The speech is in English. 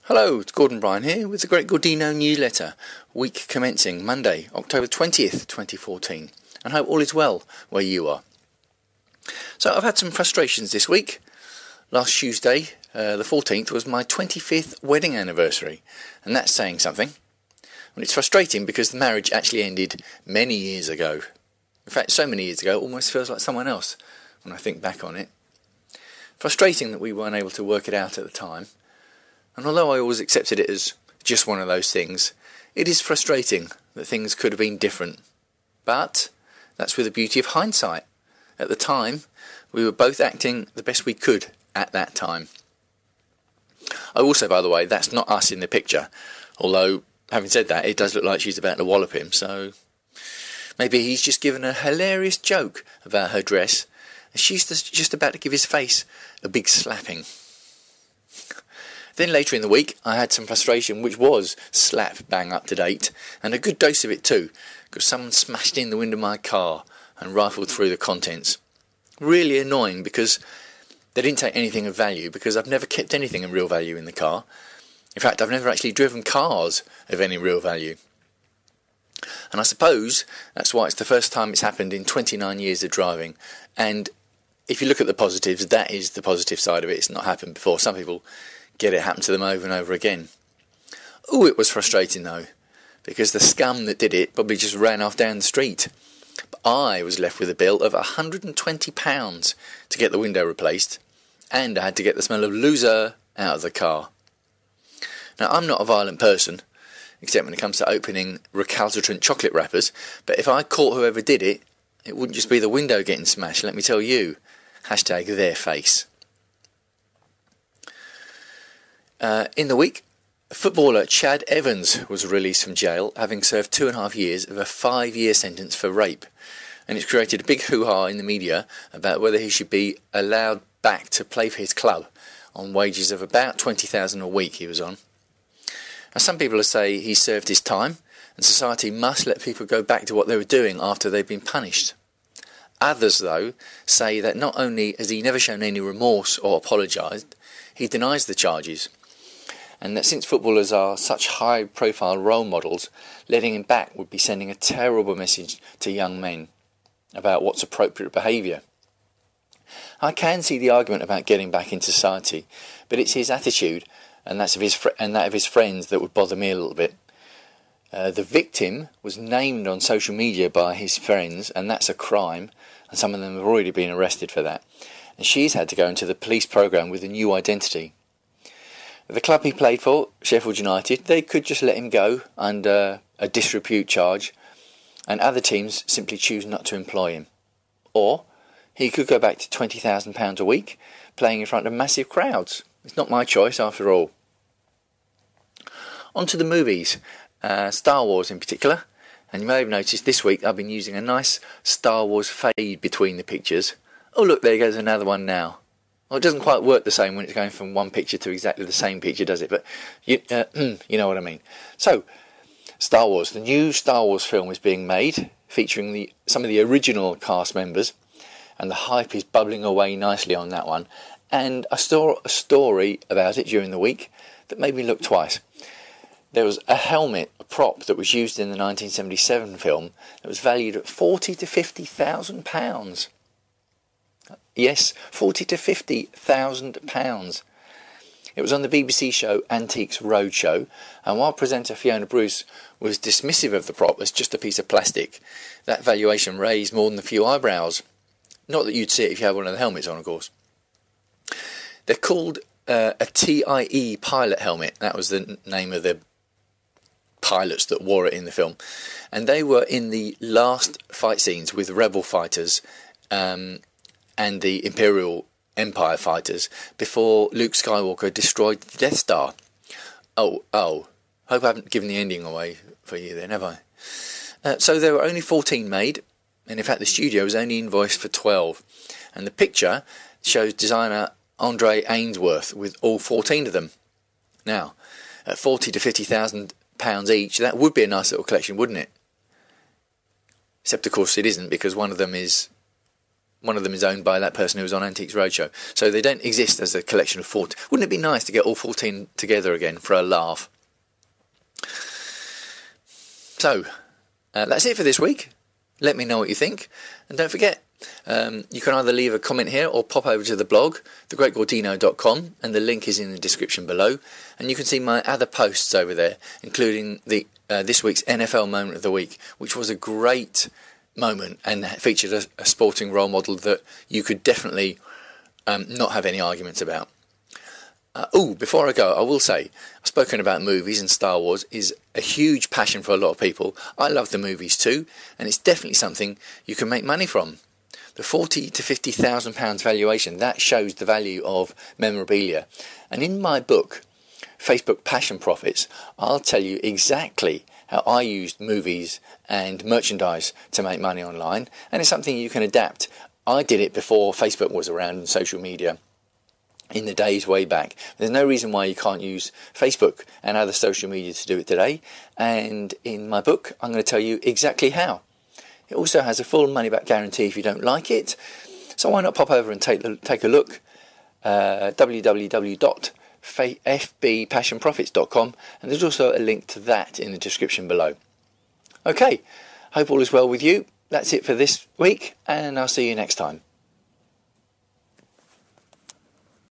Hello, it's Gordon Bryan here with the Great Gordino newsletter, week commencing Monday, October 20th, 2014, and hope all is well where you are. So I've had some frustrations this week. Last Tuesday, the 14th, was my 25th wedding anniversary, and that's saying something. And it's frustrating because the marriage actually ended many years ago. In fact, so many years ago, it almost feels like someone else when I think back on it. Frustrating that we weren't able to work it out at the time. And although I always accepted it as just one of those things, it is frustrating that things could have been different. But that's with the beauty of hindsight. At the time, we were both acting the best we could at that time. I also, by the way, that's not us in the picture. Although, having said that, it does look like she's about to wallop him, so maybe he's just given a hilarious joke about her dress, and she's just about to give his face a big slapping. Then later in the week, I had some frustration, which was slap bang up to date, and a good dose of it too, because someone smashed in the window of my car and rifled through the contents. Really annoying because they didn't take anything of value, because I've never kept anything of real value in the car. In fact, I've never actually driven cars of any real value. And I suppose that's why it's the first time it's happened in 29 years of driving. And if you look at the positives, that is the positive side of it. It's not happened before. Some people get it happen to them over and over again. Oh, it was frustrating though, because the scum that did it probably just ran off down the street. But I was left with a bill of £120 to get the window replaced, and I had to get the smell of loser out of the car. Now, I'm not a violent person, except when it comes to opening recalcitrant chocolate wrappers, but if I caught whoever did it, it wouldn't just be the window getting smashed, let me tell you. Hashtag their face. In the week, footballer Chad Evans was released from jail, having served 2.5 years of a 5-year sentence for rape. And it's created a big hoo-ha in the media about whether he should be allowed back to play for his club on wages of about $20,000 a week he was on. Now, some people say he served his time, and society must let people go back to what they were doing after they've been punished. Others, though, say that not only has he never shown any remorse or apologised, he denies the charges. And that since footballers are such high-profile role models, letting him back would be sending a terrible message to young men about what's appropriate behaviour. I can see the argument about getting back into society, but it's his attitude and that of his friends that would bother me a little bit. The victim was named on social media by his friends, and that's a crime, and some of them have already been arrested for that. And she's had to go into the police programme with a new identity. The club he played for, Sheffield United, they could just let him go under a disrepute charge, and other teams simply choose not to employ him. Or he could go back to £20,000 a week, playing in front of massive crowds. It's not my choice, after all. On to the movies, Star Wars in particular, and you may have noticed this week I've been using a nice Star Wars fade between the pictures. Oh look, there goes another one now. Well, it doesn't quite work the same when it's going from one picture to exactly the same picture, does it? But you know what I mean. So, Star Wars. The new Star Wars film is being made, featuring some of the original cast members, and the hype is bubbling away nicely on that one. And I saw a story about it during the week that made me look twice. There was a helmet, a prop that was used in the 1977 film that was valued at £40,000 to £50,000. Yes, £40,000 to £50,000. It was on the BBC show Antiques Roadshow, and while presenter Fiona Bruce was dismissive of the prop as just a piece of plastic, that valuation raised more than a few eyebrows. Not that you'd see it if you had one of the helmets on, of course. They're called a TIE pilot helmet. That was the name of the pilots that wore it in the film. And they were in the last fight scenes with rebel fighters and the Imperial Empire fighters before Luke Skywalker destroyed the Death Star. Oh, hope I haven't given the ending away for you then, have I? So there were only 14 made, and in fact the studio was only invoiced for 12. And the picture shows designer Andre Ainsworth with all 14 of them. Now, at £40,000 to £50,000 each, that would be a nice little collection, wouldn't it? Except, of course, it isn't, because one of them is one of them is owned by that person who was on Antiques Roadshow. So they don't exist as a collection of 14. Wouldn't it be nice to get all 14 together again for a laugh? So, that's it for this week. Let me know what you think. And don't forget, you can either leave a comment here or pop over to the blog, thegreatgordino.com, and the link is in the description below. And you can see my other posts over there, including the this week's NFL Moment of the Week, which was a great moment and featured a sporting role model that you could definitely not have any arguments about. Before I go, I will say, I've spoken about movies, and Star Wars is a huge passion for a lot of people. I love the movies too, and it's definitely something you can make money from. The £40,000 to £50,000 valuation, that shows the value of memorabilia. And in my book, Facebook Passion Profits, I'll tell you exactly how I used movies and merchandise to make money online, and it's something you can adapt. I did it before Facebook was around and social media, in the days way back. There's no reason why you can't use Facebook and other social media to do it today, and in my book I'm going to tell you exactly how. It also has a full money back guarantee if you don't like it, so why not pop over and take a look. www.fbpassionprofits.com, and there's also a link to that in the description below. Okay, hope all is well with you. That's it for this week, and I'll see you next time.